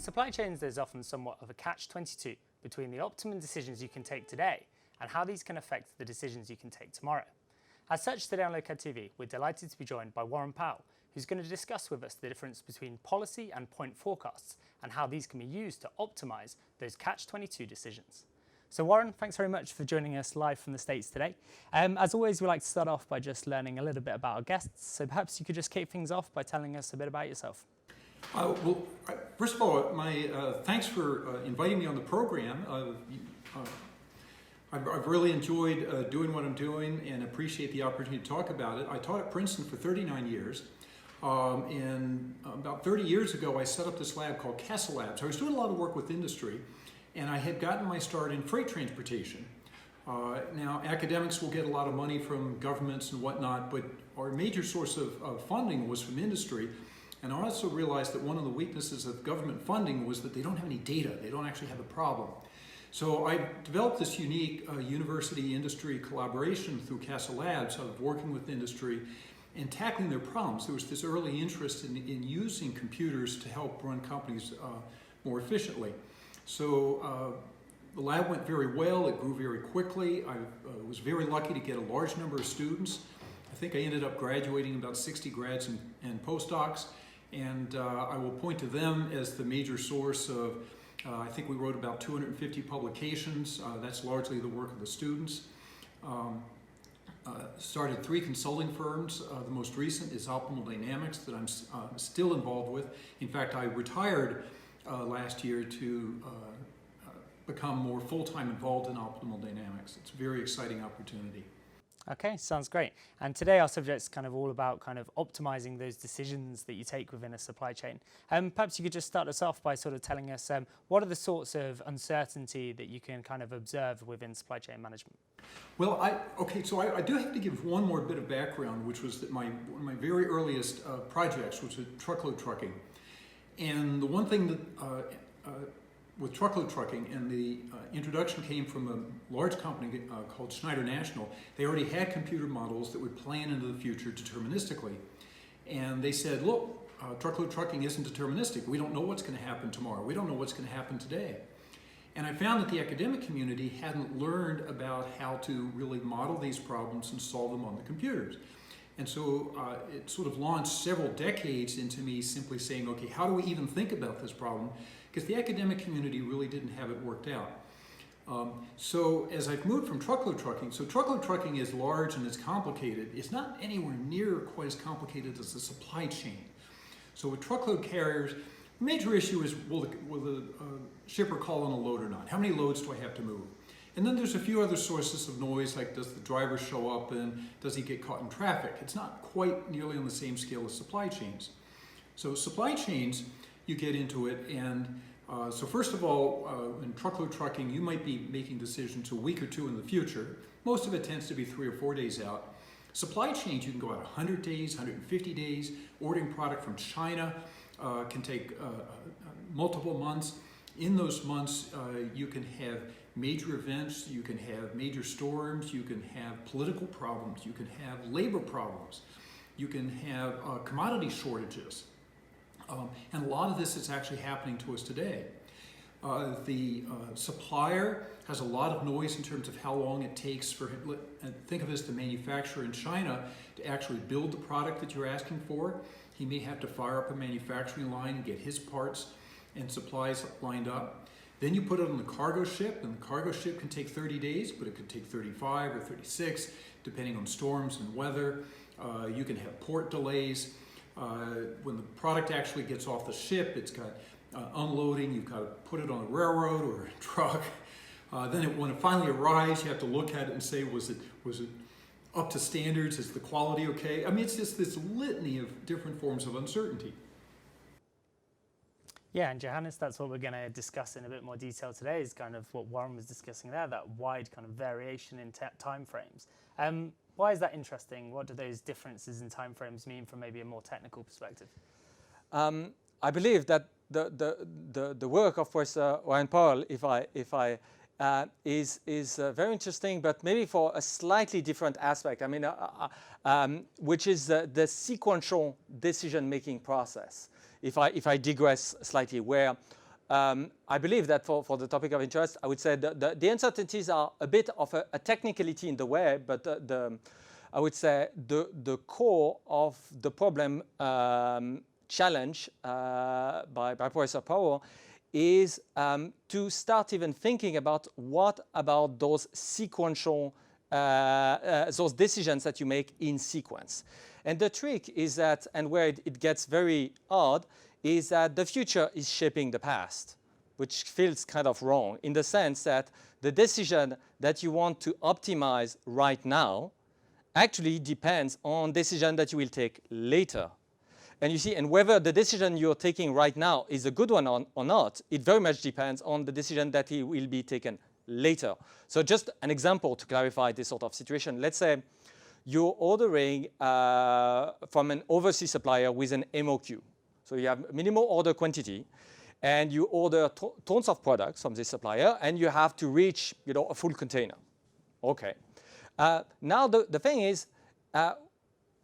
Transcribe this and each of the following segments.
supply chains, there's often somewhat of a catch-22 between the optimum decisions you can take today and how these can affect the decisions you can take tomorrow. As such, today on LokadTV, we're delighted to be joined by Warren Powell, who's going to discuss with us the difference between policy and point forecasts and how these can be used to optimize those catch-22 decisions. So Warren, thanks very much for joining us live from the States today. As always, we like to start off by just learning a little bit about our guests. So perhaps you could just kick things off by telling us a bit about yourself. First of all, thanks for inviting me on the program. I've really enjoyed doing what I'm doing and appreciate the opportunity to talk about it. I taught at Princeton for 39 years. And about 30 years ago, I set up this lab called Castle Labs. I was doing a lot of work with industry, and I had gotten my start in freight transportation. Now, academics will get a lot of money from governments and whatnot, but our major source of funding was from industry. And I also realized that one of the weaknesses of government funding was that they don't have any data. They don't actually have a problem. So I developed this unique university-industry collaboration through Castle Labs of working with industry and tackling their problems. There was this early interest in using computers to help run companies more efficiently. So the lab went very well. It grew very quickly. I was very lucky to get a large number of students. I think I ended up graduating about 60 grads and postdocs. And I will point to them as the major source of, I think we wrote about 250 publications. That's largely the work of the students. Started 3 consulting firms. The most recent is Optimal Dynamics that I'm still involved with. In fact, I retired last year to become more full-time involved in Optimal Dynamics. It's a very exciting opportunity. Okay, sounds great. And today our subject's kind of all about kind of optimizing those decisions that you take within a supply chain. Perhaps you could just start us off by sort of telling us what are the sorts of uncertainty that you can kind of observe within supply chain management? Well, I do have to give one more bit of background, which was that one of my very earliest projects was with truckload trucking. And the one thing that with truckload trucking, and the introduction came from a large company called Schneider National. They already had computer models that would plan into the future deterministically. And they said, look, truckload trucking isn't deterministic. We don't know what's going to happen tomorrow. We don't know what's going to happen today. And I found that the academic community hadn't learned about how to really model these problems and solve them on the computers. And so it sort of launched several decades into me simply saying, okay, how do we even think about this problem? Because the academic community really didn't have it worked out. So as I've moved from truckload trucking, so truckload trucking is large and it's complicated. It's not anywhere near quite as complicated as the supply chain. So with truckload carriers, the major issue is will the shipper call on a load or not? How many loads do I have to move? And then there's a few other sources of noise, like does the driver show up and does he get caught in traffic? It's not quite nearly on the same scale as supply chains. So supply chains, you get into it, and so first of all, in truckload trucking, you might be making decisions a week or 2 in the future. Most of it tends to be 3 or 4 days out. Supply chains, you can go out 100 days, 150 days. Ordering product from China can take multiple months. In those months, you can have major events, you can have major storms, you can have political problems, you can have labor problems, you can have commodity shortages. And a lot of this is actually happening to us today. The supplier has a lot of noise in terms of how long it takes for him, think of it as the manufacturer in China, to actually build the product that you're asking for. He may have to fire up a manufacturing line and get his parts and supplies lined up. Then you put it on the cargo ship, and the cargo ship can take 30 days, but it could take 35 or 36, depending on storms and weather. You can have port delays. When the product actually gets off the ship, it's got unloading, you've got to put it on a railroad or a truck. Then when it finally arrives, you have to look at it and say, was it up to standards? Is the quality okay? I mean, it's just this litany of different forms of uncertainty. Yeah, and Joannes, that's what we're going to discuss in a bit more detail today, is kind of what Warren was discussing there, that wide kind of variation in time frames. Why is that interesting? What do those differences in time frames mean from maybe a more technical perspective? I believe that the work of Professor Warren Powell, is very interesting, but maybe for a slightly different aspect. I mean, which is the sequential decision-making process. If I digress slightly, where I believe that for the topic of interest, I would say the uncertainties are a bit of a technicality in the way, but I would say the core of the problem challenge by Professor Powell is to start even thinking about what about those sequential, those decisions that you make in sequence. And the trick is that, and where it gets very odd, is that the future is shaping the past, which feels kind of wrong in the sense that the decision that you want to optimize right now actually depends on decision that you will take later. And you see, and whether the decision you're taking right now is a good one or not, it very much depends on the decision that will be taken later. So just an example to clarify this sort of situation. Let's say you're ordering from an overseas supplier with an MOQ. So you have minimal order quantity, and you order tons of products from this supplier, and you have to reach, a full container. Okay. Now the thing is,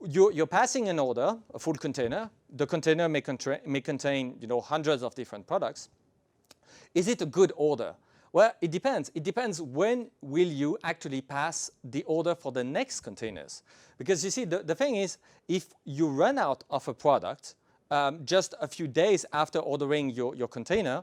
you're passing an order, a full container. The container may contain, hundreds of different products. Is it a good order? Well, it depends. It depends when will you actually pass the order for the next containers. Because you see, the thing is, if you run out of a product just a few days after ordering your container,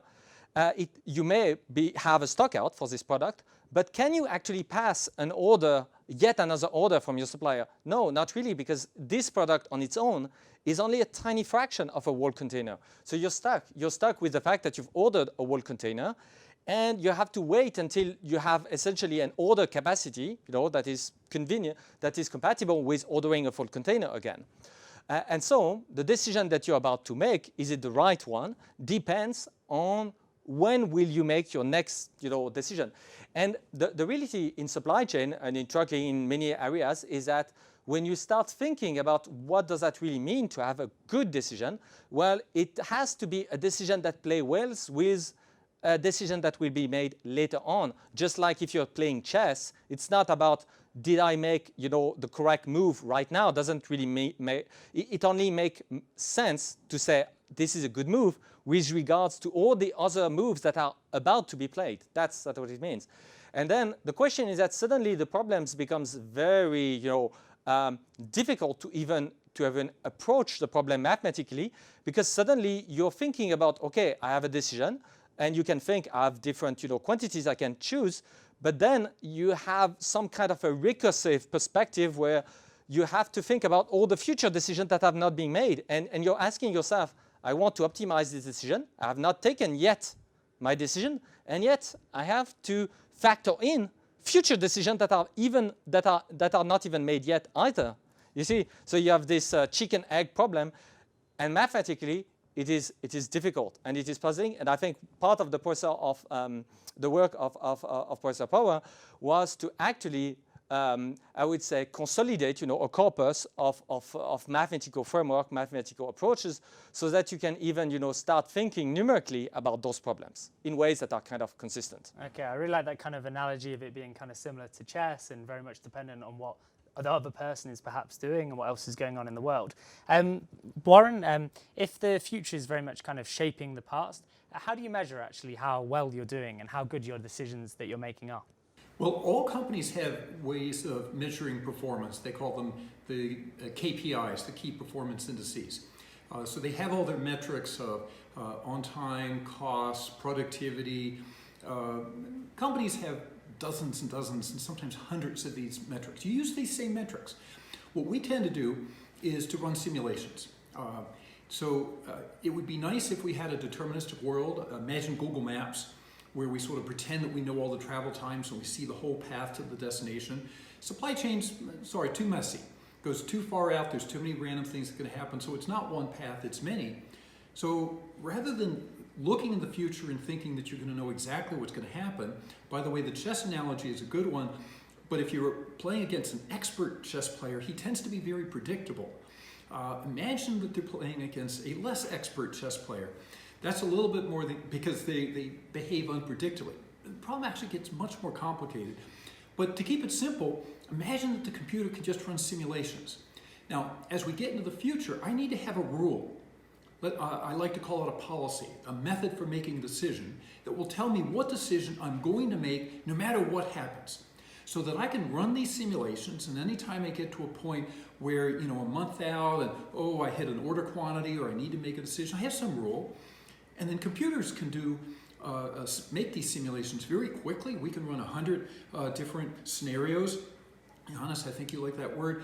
you may have a stock out for this product, but can you actually pass an order, yet another order from your supplier? No, not really, because this product on its own is only a tiny fraction of a whole container. So you're stuck. You're stuck with the fact that you've ordered a whole container, and you have to wait until you have essentially an order capacity, that is convenient, that is compatible with ordering a full container again. And so the decision that you're about to make, is it the right one, depends on when will you make your next decision. And the reality in supply chain and in trucking in many areas is that when you start thinking about what does that really mean to have a good decision, well, it has to be a decision that plays well with a decision that will be made later on. Just like if you're playing chess, it's not about did I make the correct move right now. Doesn't really it only make sense to say this is a good move with regards to all the other moves that are about to be played. That's what it means. And then the question is that suddenly the problems becomes very difficult to even approach the problem mathematically, because suddenly you're thinking about, okay, I have a decision, and you can think I have different quantities I can choose, but then you have some kind of a recursive perspective where you have to think about all the future decisions that have not been made, and you're asking yourself, I want to optimize this decision. I have not taken yet my decision, and yet I have to factor in future decisions that are not even made yet either. You see, so you have this chicken-egg problem, and mathematically it is difficult and it is puzzling. And I think part of the process of the work of Professor Powell was to actually I would say consolidate, a corpus of mathematical framework, mathematical approaches, so that you can even, start thinking numerically about those problems in ways that are kind of consistent. Okay, I really like that kind of analogy of it being kind of similar to chess and very much dependent on what the other person is perhaps doing and what else is going on in the world. Warren, if the future is very much kind of shaping the past, how do you measure actually how well you're doing and how good your decisions that you're making are? Well, all companies have ways of measuring performance. They call them the KPIs, the key performance indices. So they have all their metrics of on time, costs, productivity. Companies have dozens and dozens and sometimes hundreds of these metrics. You use these same metrics. What we tend to do is to run simulations. It would be nice if we had a deterministic world. Imagine Google Maps, where we sort of pretend that we know all the travel times and we see the whole path to the destination. Supply chain's, too messy. Goes too far out, there's too many random things that can happen, so it's not one path, it's many. So rather than looking in the future and thinking that you're going to know exactly what's going to happen, by the way, the chess analogy is a good one, but if you're playing against an expert chess player, he tends to be very predictable. Imagine that they're playing against a less expert chess player. That's a little bit more because they behave unpredictably. The problem actually gets much more complicated. But to keep it simple, imagine that the computer can just run simulations. Now, as we get into the future, I need to have a rule. I like to call it a policy, a method for making a decision that will tell me what decision I'm going to make no matter what happens. So that I can run these simulations, and anytime I get to a point where, a month out and, I hit an order quantity or I need to make a decision, I have some rule. And then computers can make these simulations very quickly. We can run 100 different scenarios. Joannes, I think you like that word,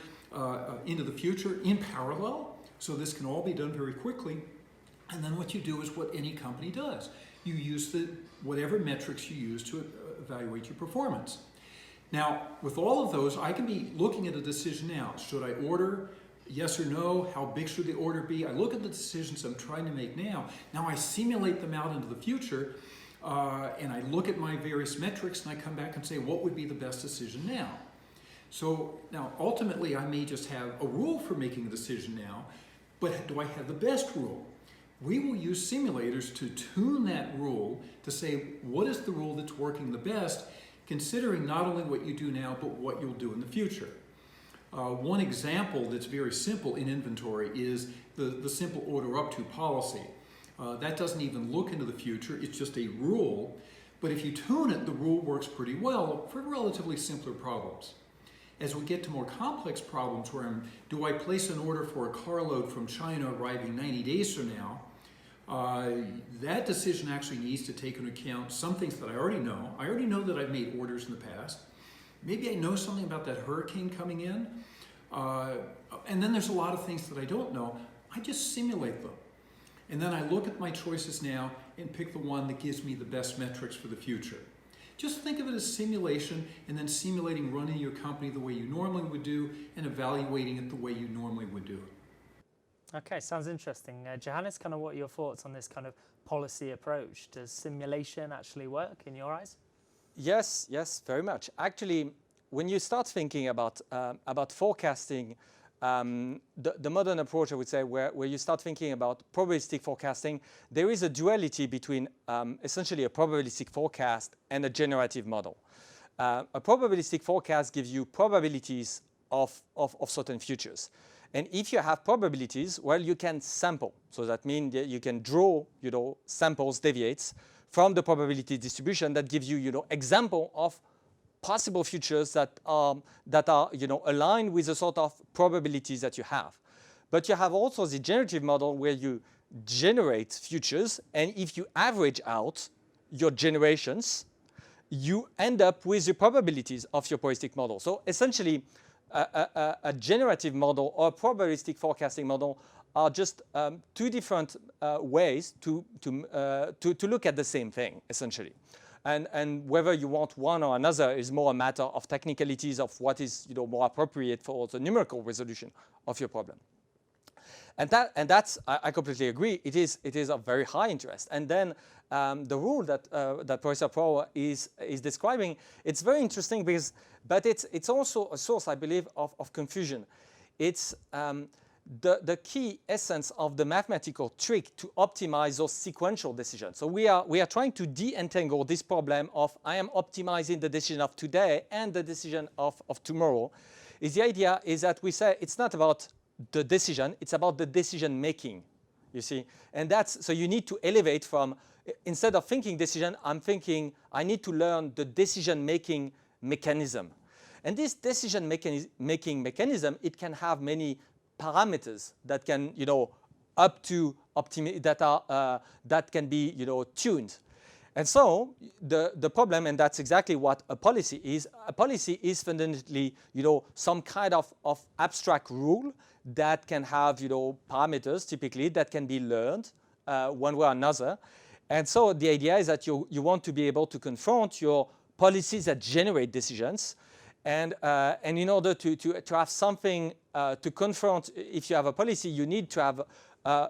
into the future in parallel. So this can all be done very quickly. And then what you do is what any company does. You use whatever metrics you use to evaluate your performance. Now, with all of those, I can be looking at a decision now. Should I order? Yes or no? How big should the order be? I look at the decisions I'm trying to make now. Now I simulate them out into the future, and I look at my various metrics, and I come back and say, what would be the best decision now? So now, ultimately, I may just have a rule for making a decision now, but do I have the best rule? We will use simulators to tune that rule to say, what is the rule that's working the best, considering not only what you do now, but what you'll do in the future. One example that's very simple in inventory is the simple order up to policy. That doesn't even look into the future, it's just a rule, but if you tune it, the rule works pretty well for relatively simpler problems. As we get to more complex problems where do I place an order for a carload from China arriving 90 days from now, that decision actually needs to take into account some things that I already know. I already know that I've made orders in the past. Maybe I know something about that hurricane coming in. And then there's a lot of things that I don't know. I just simulate them. And then I look at my choices now and pick the one that gives me the best metrics for the future. Just think of it as simulation, and then simulating running your company the way you normally would do and evaluating it the way you normally would do it. Okay, sounds interesting. Joannes, kind of what are your thoughts on this kind of policy approach? Does simulation actually work in your eyes? Yes, very much. Actually, when you start thinking about forecasting, the modern approach, I would say, where you start thinking about probabilistic forecasting, there is a duality between essentially a probabilistic forecast and a generative model. A probabilistic forecast gives you probabilities of certain futures. And if you have probabilities, well, you can sample. So that means that you can draw, samples, deviates from the probability distribution that gives you, example of possible futures that are aligned with the sort of probabilities that you have. But you have also the generative model where you generate futures, and if you average out your generations, you end up with the probabilities of your probabilistic model. So essentially, a generative model or a probabilistic forecasting model are just two different ways to look at the same thing, essentially. And whether you want one or another is more a matter of technicalities of what is more appropriate for the numerical resolution of your problem. And that's I completely agree. It is of very high interest. And then the rule that Professor Powell is describing, it's very interesting but it's also a source, I believe, of confusion. It's the key essence of the mathematical trick to optimize those sequential decisions. So we are trying to de-entangle this problem of I am optimizing the decision of today and the decision of tomorrow. The idea is that we say it's not about the decision, it's about the decision making, you see. And so you need to elevate from, instead of thinking decision, I'm thinking I need to learn the decision making mechanism. And this decision making mechanism, it can have many parameters that can, up to that can be, tuned. And so the problem, and that's exactly what a policy is. A policy is fundamentally, some kind of abstract rule that can have, parameters typically that can be learned one way or another. And so the idea is that you want to be able to confront your policies that generate decisions. And in order to have something to confront, if you have a policy, you need to have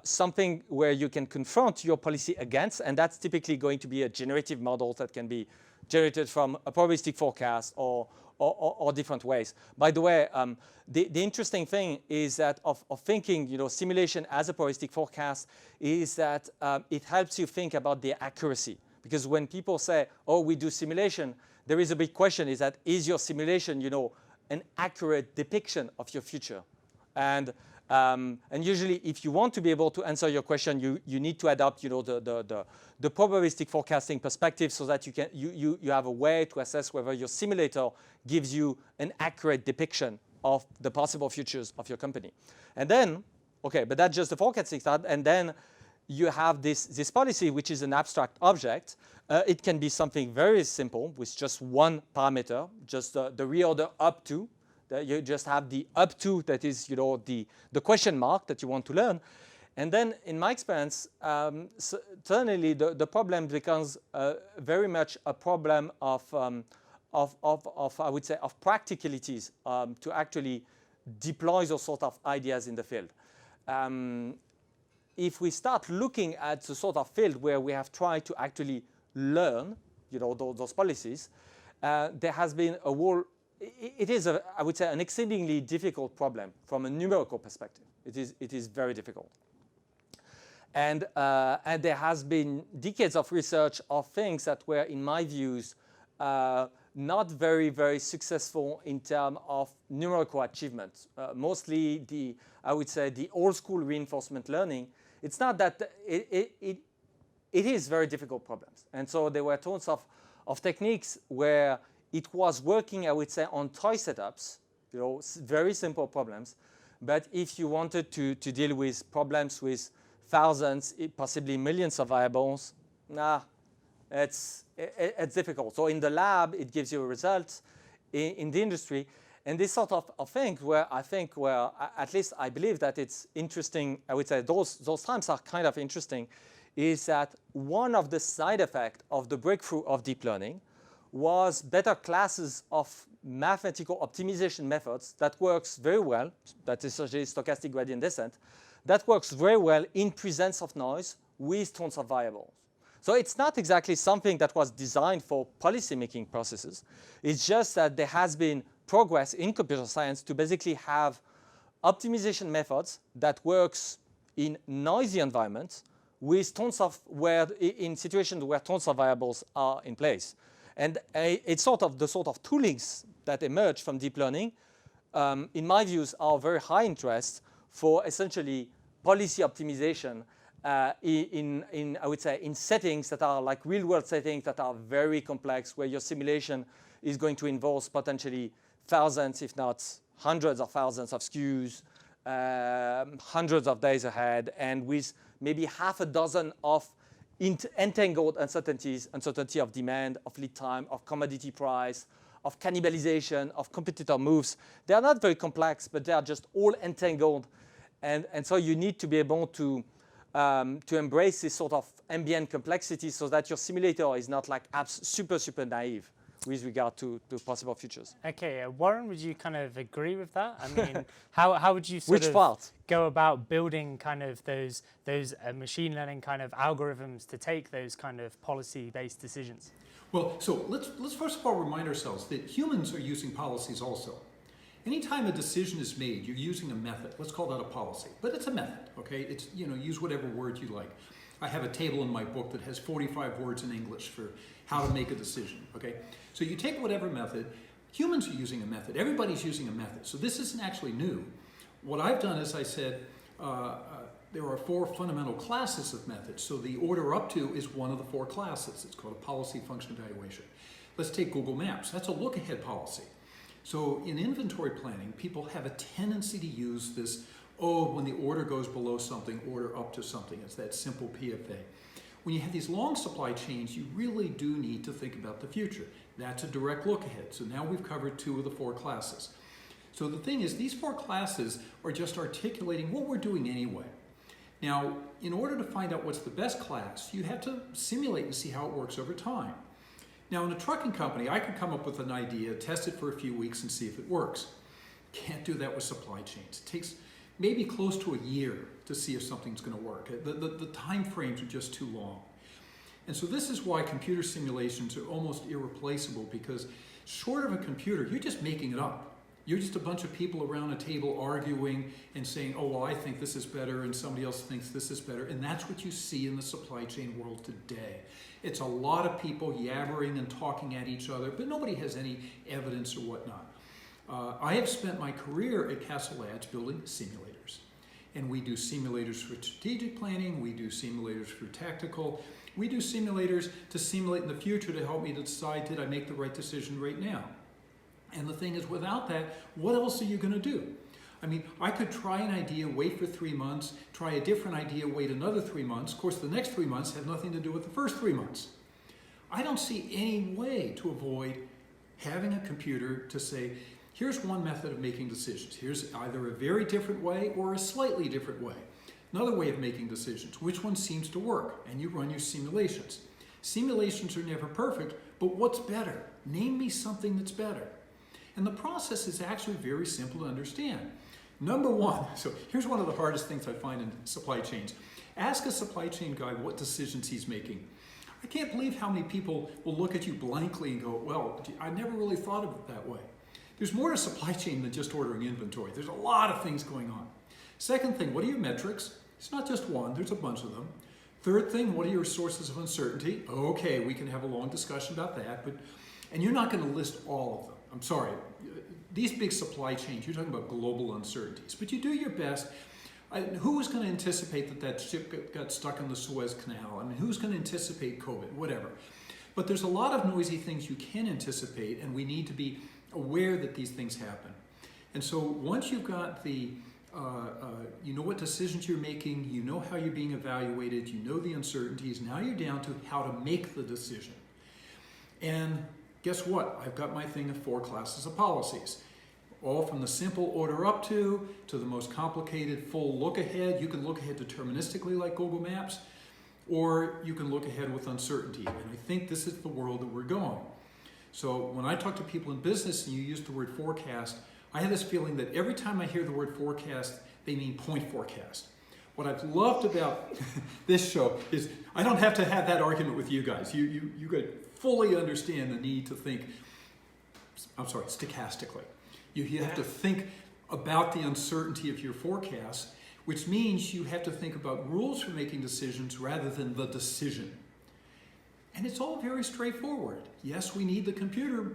something where you can confront your policy against, and that's typically going to be a generative model that can be generated from a probabilistic forecast or different ways. By the way, the interesting thing is that of thinking, simulation as a probabilistic forecast is that it helps you think about the accuracy. Because when people say, oh, we do simulation, there is a big question, is your simulation, an accurate depiction of your future? And And usually, if you want to be able to answer your question, you need to adopt, the probabilistic forecasting perspective, so that you have a way to assess whether your simulator gives you an accurate depiction of the possible futures of your company. And then, okay, but that's just the forecasting start. And then you have this policy, which is an abstract object. It can be something very simple with just one parameter, just the reorder up to. You just have the up to, that is, the question mark that you want to learn. And then, in my experience, certainly the problem becomes very much a problem of I would say, of practicalities to actually deploy those sort of ideas in the field. If we start looking at the sort of field where we have tried to actually learn, those policies, there has been a whole. It is, I would say, an exceedingly difficult problem from a numerical perspective. It is very difficult. And there has been decades of research of things that were, in my views, not very, very successful in terms of numerical achievement. Mostly I would say, the old school reinforcement learning. It's not that it is very difficult problems. And so there were tons of techniques where it was working, I would say, on toy setups, very simple problems. But if you wanted to deal with problems with thousands, possibly millions of variables, it's difficult. So in the lab, it gives you results. In the industry, and this sort of thing where at least I believe that it's interesting, I would say those times are kind of interesting, is that one of the side effects of the breakthrough of deep learning was better classes of mathematical optimization methods that works very well, that is essentially stochastic gradient descent, that works very well in presence of noise with tons of variables. So it's not exactly something that was designed for policy-making processes. It's just that there has been progress in computer science to basically have optimization methods that works in noisy environments with in situations where tons of variables are in place. And it's the sort of toolings that emerge from deep learning, in my views, are very high interest for essentially policy optimization I would say, in settings that are like real-world settings that are very complex, where your simulation is going to involve potentially thousands, if not hundreds of thousands of SKUs, hundreds of days ahead, and with maybe half a dozen of entangled uncertainties, uncertainty of demand, of lead time, of commodity price, of cannibalization, of competitor moves. They are not very complex, but they are just all entangled. And so you need to be able to embrace this sort of ambient complexity so that your simulator is not like super, super naive with regard to possible futures. Okay, Warren, would you kind of agree with that? I mean, how would you sort of go about building kind of those machine learning kind of algorithms to take those kind of policy-based decisions? Well, so let's first of all remind ourselves that humans are using policies also. Anytime a decision is made, you're using a method. Let's call that a policy, but it's a method, okay? It's, use whatever word you like. I have a table in my book that has 45 words in English for how to make a decision, okay? So you take whatever method. Humans are using a method. Everybody's using a method. So this isn't actually new. What I've done is I said there are 4 fundamental classes of methods. So the order up to is one of the 4 classes. It's called a policy function evaluation. Let's take Google Maps. That's a look-ahead policy. So in inventory planning, people have a tendency to use this, when the order goes below something, order up to something. It's that simple PFA. When you have these long supply chains, you really do need to think about the future. That's a direct look ahead. So now we've covered 2 of the 4 classes. So the thing is, these 4 classes are just articulating what we're doing anyway. Now, in order to find out what's the best class, you have to simulate and see how it works over time. Now, in a trucking company, I could come up with an idea, test it for a few weeks, and see if it works. Can't do that with supply chains. It takes maybe close to a year to see if something's going to work. The time frames are just too long. And so this is why computer simulations are almost irreplaceable, because short of a computer, you're just making it up. You're just a bunch of people around a table arguing and saying, oh, well, I think this is better, and somebody else thinks this is better. And that's what you see in the supply chain world today. It's a lot of people yabbering and talking at each other, but nobody has any evidence or whatnot. I have spent my career at Castle Labs building simulators. And we do simulators for strategic planning, we do simulators for tactical, we do simulators to simulate in the future to help me to decide, did I make the right decision right now? And the thing is, without that, what else are you going to do? I mean, I could try an idea, wait for 3 months, try a different idea, wait another 3 months. Of course, the next 3 months have nothing to do with the first 3 months. I don't see any way to avoid having a computer to say, here's one method of making decisions. Here's either a very different way or a slightly different way. Another way of making decisions. Which one seems to work? And you run your simulations. Simulations are never perfect, but what's better? Name me something that's better. And the process is actually very simple to understand. Number one, so here's one of the hardest things I find in supply chains. Ask a supply chain guy what decisions he's making. I can't believe how many people will look at you blankly and go, well, I never really thought of it that way. There's more to supply chain than just ordering inventory. There's a lot of things going on. Second thing, what are your metrics? It's not just one, there's a bunch of them. Third thing, what are your sources of uncertainty? Okay, we can have a long discussion about that, and you're not going to list all of them. I'm sorry, these big supply chains, you're talking about global uncertainties, but you do your best. Who was going to anticipate that ship got stuck in the Suez Canal? I mean, who's going to anticipate COVID, whatever. But there's a lot of noisy things you can anticipate, and we need to be aware that these things happen. And so once you've got the, you know what decisions you're making, you know how you're being evaluated, you know the uncertainties, now you're down to how to make the decision. And guess what? I've got my thing of 4 classes of policies. All from the simple order up to the most complicated full look ahead. You can look ahead deterministically like Google Maps, or you can look ahead with uncertainty. And I think this is the world that we're going. So when I talk to people in business and you use the word forecast, I have this feeling that every time I hear the word forecast, they mean point forecast. What I've loved about this show is I don't have to have that argument with you guys. You could fully understand the need to think, I'm sorry, stochastically. You have to think about the uncertainty of your forecast, which means you have to think about rules for making decisions rather than the decision. And it's all very straightforward. Yes, we need the computer.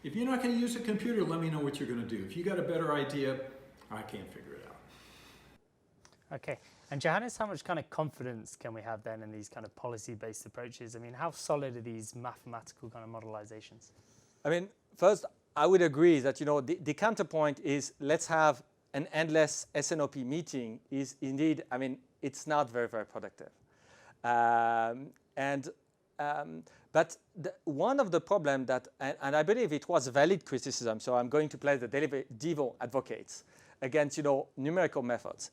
If you're not going to use a computer, let me know what you're going to do. If you got a better idea, I can't figure it out. Okay. And Joannes, how much kind of confidence can we have then in these kind of policy-based approaches? I mean, how solid are these mathematical kind of modelizations? I mean, first, I would agree that, you know, the counterpoint is let's have an endless s&op meeting is indeed, I mean, it's not very, very productive. But one of the problems that, and I believe it was a valid criticism, so I'm going to play the devil advocates against, you know, numerical methods,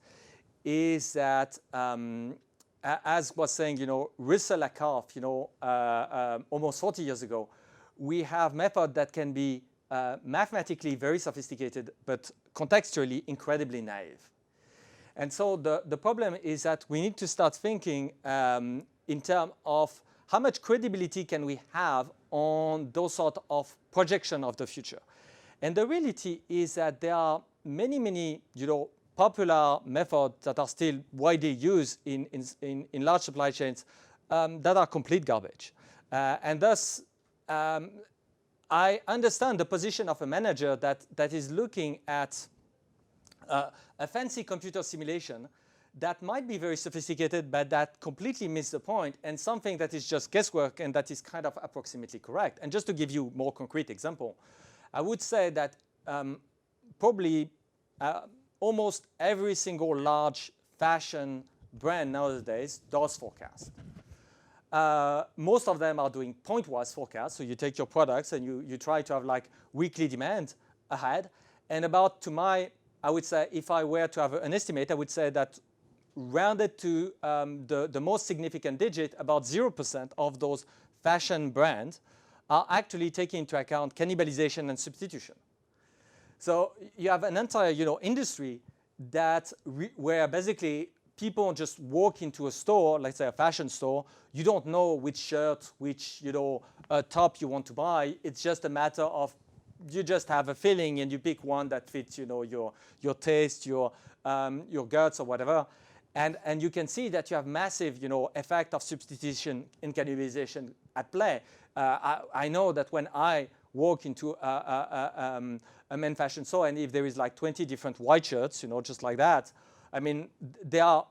is that, as was saying, you know, Russell-Lakoff, you know, almost 40 years ago, we have methods that can be mathematically very sophisticated, but contextually incredibly naive. And so the problem is that we need to start thinking in terms of how much credibility can we have on those sort of projection of the future. And the reality is that there are many, many, you know, popular methods that are still widely used in large supply chains that are complete garbage. And thus, I understand the position of a manager that is looking at a fancy computer simulation that might be very sophisticated, but that completely missed the point, and something that is just guesswork and that is kind of approximately correct. And just to give you a more concrete example, I would say that probably almost every single large fashion brand nowadays does forecast. Most of them are doing point-wise forecasts. So you take your products and you try to have like weekly demand ahead. And I would say if I were to have an estimate, I would say that rounded to the most significant digit, about 0% of those fashion brands are actually taking into account cannibalization and substitution. So you have an entire, you know, industry that where basically people just walk into a store, let's say a fashion store. You don't know which shirt, which, you know, top you want to buy. It's just a matter of you just have a feeling and you pick one that fits, you know, your taste, your guts or whatever. And you can see that you have massive, you know, effect of substitution and cannibalization at play. I know that when I walk into a men's fashion store, and if there is like 20 different white shirts, you know, just like that, I mean, they are,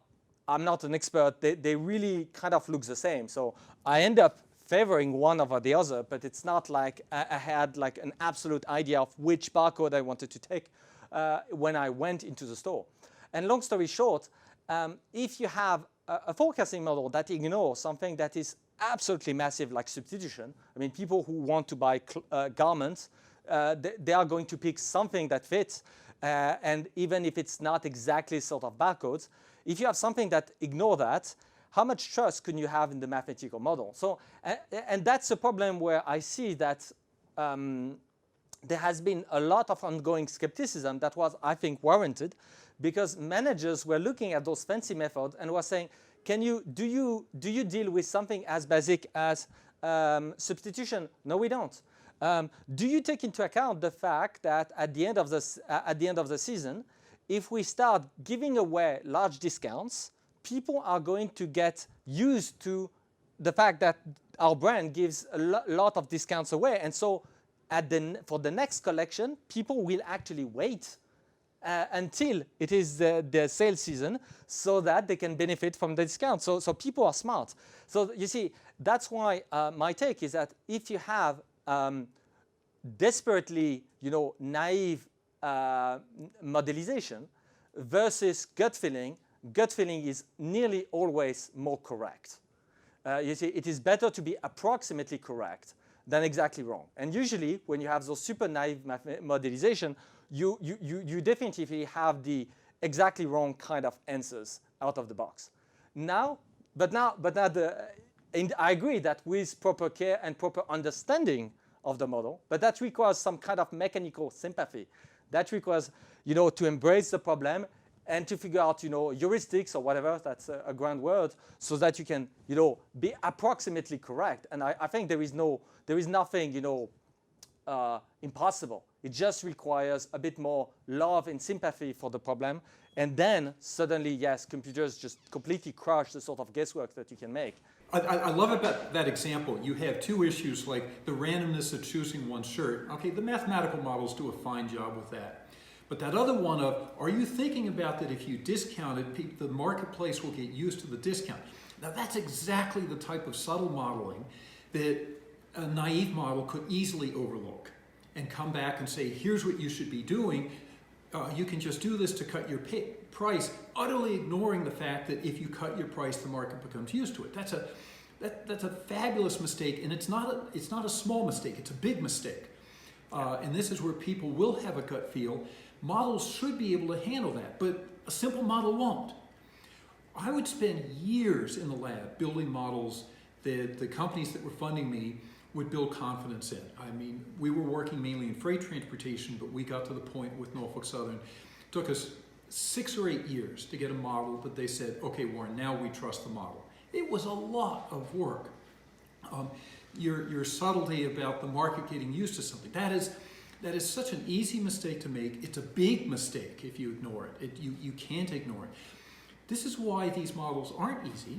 I'm not an expert, they really kind of look the same. So I end up favoring one over the other, but it's not like I had like an absolute idea of which barcode I wanted to take when I went into the store. And long story short, if you have a forecasting model that ignores something that is absolutely massive, like substitution, I mean, people who want to buy garments, they are going to pick something that fits, and even if it's not exactly sort of barcodes, if you have something that ignores that, how much trust can you have in the mathematical model? So, and that's a problem where I see that there has been a lot of ongoing skepticism that was, I think, warranted, because managers were looking at those fancy methods and were saying, do you deal with something as basic as substitution? No, we don't. Do you take into account the fact that at the end of the season, if we start giving away large discounts, people are going to get used to the fact that our brand gives a lot of discounts away, and so for the next collection, people will actually wait until it is the sales season so that they can benefit from the discount. So people are smart. So you see, that's why my take is that if you have desperately, naive modelization versus gut feeling is nearly always more correct. You see, it is better to be approximately correct than exactly wrong. And usually, when you have those super naive modelization, you definitely have the exactly wrong kind of answers out of the box. But I agree that with proper care and proper understanding of the model, but that requires some kind of mechanical sympathy. That requires, to embrace the problem and to figure out, heuristics or whatever, that's a grand word, so that you can, be approximately correct. And I think there is nothing, impossible. It just requires a bit more love and sympathy for the problem. And then suddenly, yes, computers just completely crush the sort of guesswork that you can make. I love about that example. You have two issues, like the randomness of choosing one shirt. Okay, the mathematical models do a fine job with that. But that other one of, are you thinking about that if you discount it, the marketplace will get used to the discount? Now that's exactly the type of subtle modeling that a naive model could easily overlook and come back and say, here's what you should be doing. You can just do this to cut your price, utterly ignoring the fact that if you cut your price, the market becomes used to it. That's a fabulous mistake, and it's not a small mistake, it's a big mistake. And this is where people will have a gut feel. Models should be able to handle that, but a simple model won't. I would spend years in the lab building models that the companies that were funding me would build confidence in. I mean, we were working mainly in freight transportation, but we got to the point with Norfolk Southern. It took us 6 or 8 years to get a model that they said, okay, Warren, now we trust the model. It was a lot of work. Your subtlety about the market getting used to something, that is such an easy mistake to make. It's a big mistake if you ignore it. You can't ignore it. This is why these models aren't easy.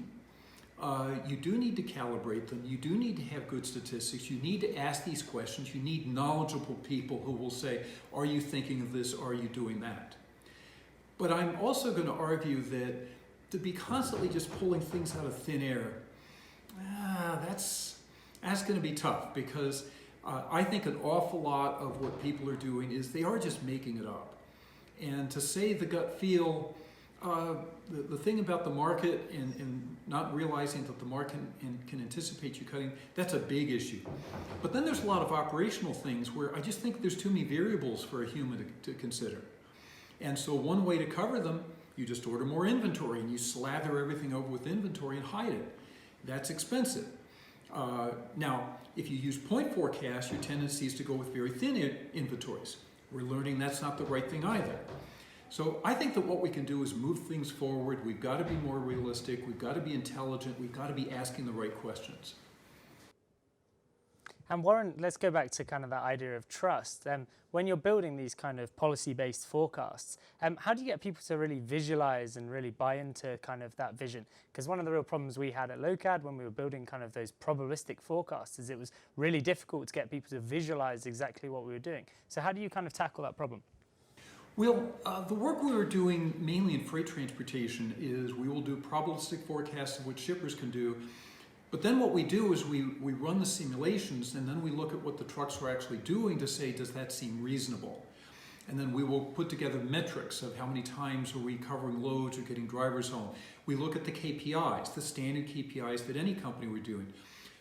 You do need to calibrate them. You do need to have good statistics. You need to ask these questions. You need knowledgeable people who will say, are you thinking of this? Are you doing that? But I'm also going to argue that to be constantly just pulling things out of thin air, that's going to be tough, because I think an awful lot of what people are doing is they are just making it up. And to say the gut feel, the thing about the market and not realizing that the market can anticipate you cutting, that's a big issue. But then there's a lot of operational things where I just think there's too many variables for a human to consider. And so one way to cover them, you just order more inventory and you slather everything over with inventory and hide it. That's expensive. Now, if you use point forecast, your tendency is to go with very thin inventories. We're learning that's not the right thing either. So I think that what we can do is move things forward. We've got to be more realistic. We've got to be intelligent. We've got to be asking the right questions. And Warren, let's go back to kind of that idea of trust. When you're building these kind of policy-based forecasts, how do you get people to really visualize and really buy into kind of that vision? Because one of the real problems we had at Lokad when we were building kind of those probabilistic forecasts is it was really difficult to get people to visualize exactly what we were doing. So how do you kind of tackle that problem? Well, the work we were doing mainly in freight transportation is we will do probabilistic forecasts of what shippers can do. But then what we do is we run the simulations and then we look at what the trucks are actually doing to say, does that seem reasonable? And then we will put together metrics of how many times are we covering loads or getting drivers home. We look at the KPIs, the standard KPIs that any company would do.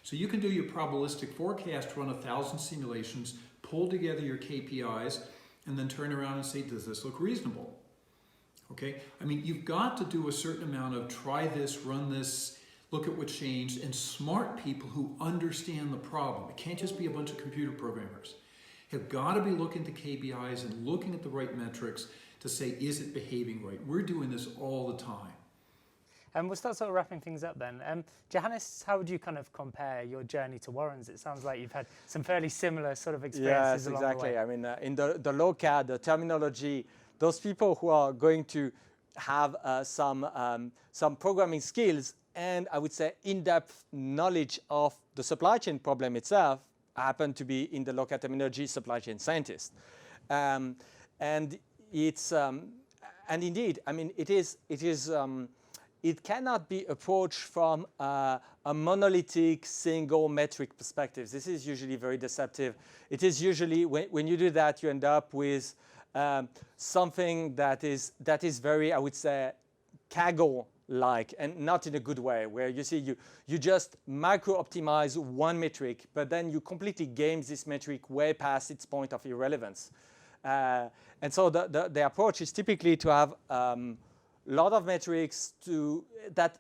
So you can do your probabilistic forecast, run 1,000 simulations, pull together your KPIs, and then turn around and say, does this look reasonable? Okay, I mean, you've got to do a certain amount of try this, run this, look at what changed, and smart people who understand the problem. It can't just be a bunch of computer programmers. Have got to be looking at the KPIs and looking at the right metrics to say, is it behaving right? We're doing this all the time. And we'll start sort of wrapping things up then. Johannes, how would you kind of compare your journey to Warren's? It sounds like you've had some fairly similar sort of experiences along exactly. the way. I mean, in the Lokad, the terminology, those people who are going to have some programming skills and I would say in-depth knowledge of the supply chain problem itself happen to be in the Lokad terminology supply chain scientist. And it's, and indeed, I mean, it cannot be approached from a monolithic single metric perspective. This is usually very deceptive. It is usually, when you do that, you end up with something that is very, I would say, Kaggle-like, and not in a good way, where you see you just micro-optimize one metric, but then you completely game this metric way past its point of irrelevance. And so the approach is typically to have lot of metrics that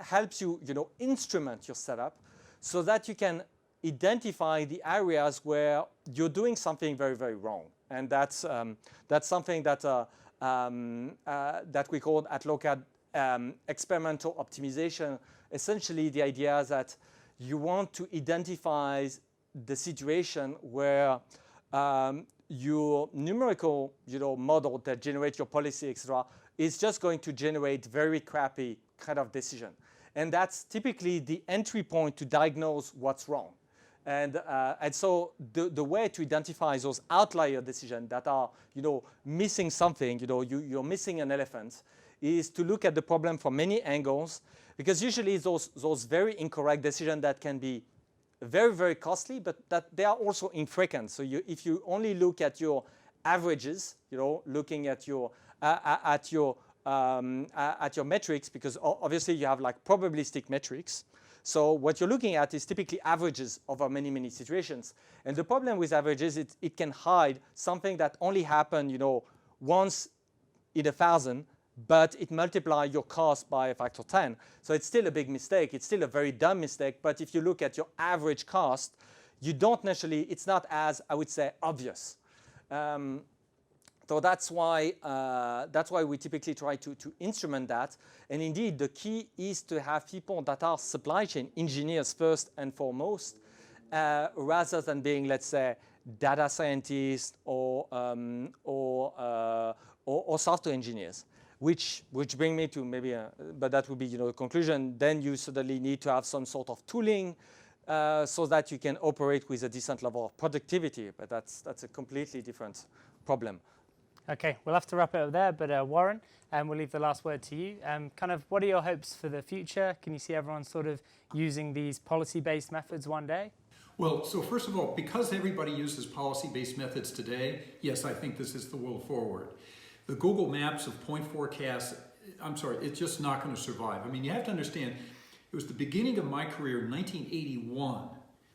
helps you, instrument your setup so that you can identify the areas where you're doing something very, very wrong. And that's something that we call at Lokad experimental optimization. Essentially, the idea is that you want to identify the situation where your numerical model that generates your policy, etc., is just going to generate very crappy kind of decision. And that's typically the entry point to diagnose what's wrong. And so the way to identify those outlier decisions that are missing something, you're missing an elephant, is to look at the problem from many angles, because usually those very incorrect decisions that can be very, very costly, but that they are also infrequent. So if you only look at your averages, looking at your metrics, because obviously you have like probabilistic metrics. So what you're looking at is typically averages over many, many situations. And the problem with averages, it can hide something that only happened, once in 1,000, but it multiplies your cost by a factor 10. So it's still a big mistake. It's still a very dumb mistake. But if you look at your average cost, you don't necessarily, it's not as, I would say, obvious. So that's why we typically try to instrument that. And indeed, the key is to have people that are supply chain engineers first and foremost, rather than being, let's say, data scientists or software engineers. Which bring me to maybe, but that would be the conclusion. Then you suddenly need to have some sort of tooling so that you can operate with a decent level of productivity. But that's a completely different problem. Okay, we'll have to wrap it up there, but Warren, we'll leave the last word to you. Kind of, what are your hopes for the future? Can you see everyone sort of using these policy-based methods one day? Well, so first of all, because everybody uses policy-based methods today, yes, I think this is the world forward. The Google Maps of point forecasts, I'm sorry, it's just not going to survive. I mean, you have to understand, it was the beginning of my career in 1981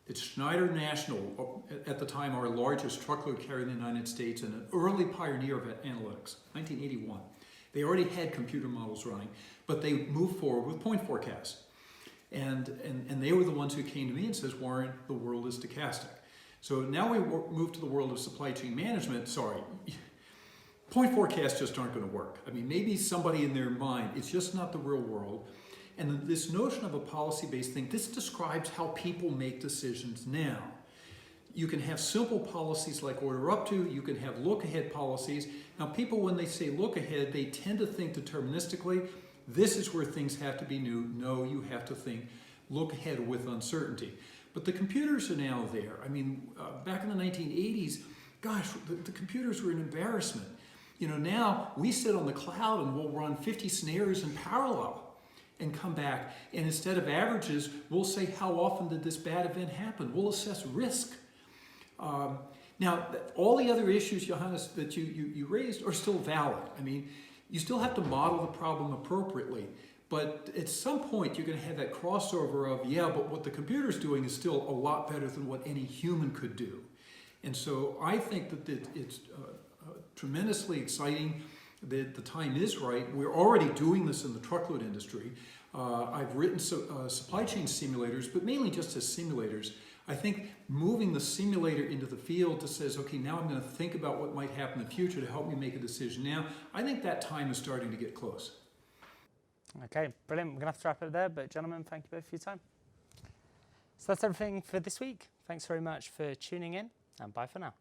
that Schneider National, at the time our largest truckload carrier in the United States and an early pioneer of analytics, 1981. They already had computer models running, but they moved forward with point forecasts. And they were the ones who came to me and says, Warren, the world is stochastic. So now we move to the world of supply chain management. Sorry, point forecasts just aren't going to work. I mean, maybe somebody in their mind, it's just not the real world. And this notion of a policy-based thing, this describes how people make decisions now. You can have simple policies like order up to, you can have look-ahead policies. Now people, when they say look ahead, they tend to think deterministically, this is where things have to be new. No, you have to think look ahead with uncertainty. But the computers are now there. I mean, back in the 1980s, gosh, the computers were an embarrassment. You know, now we sit on the cloud and we'll run 50 scenarios in parallel and come back. And instead of averages, we'll say, how often did this bad event happen? We'll assess risk. Now, all the other issues, Joannes, that you raised are still valid. I mean, you still have to model the problem appropriately. But at some point, you're going to have that crossover of, yeah, but what the computer's doing is still a lot better than what any human could do. And so I think that it's tremendously exciting that the time is right. We're already doing this in the truckload industry. I've written supply chain simulators, but mainly just as simulators. I think moving the simulator into the field that says, okay, now I'm going to think about what might happen in the future to help me make a decision now, I think that time is starting to get close. Okay, brilliant. We're going to have to wrap it there, but gentlemen, thank you both for your time. So that's everything for this week. Thanks very much for tuning in, and bye for now.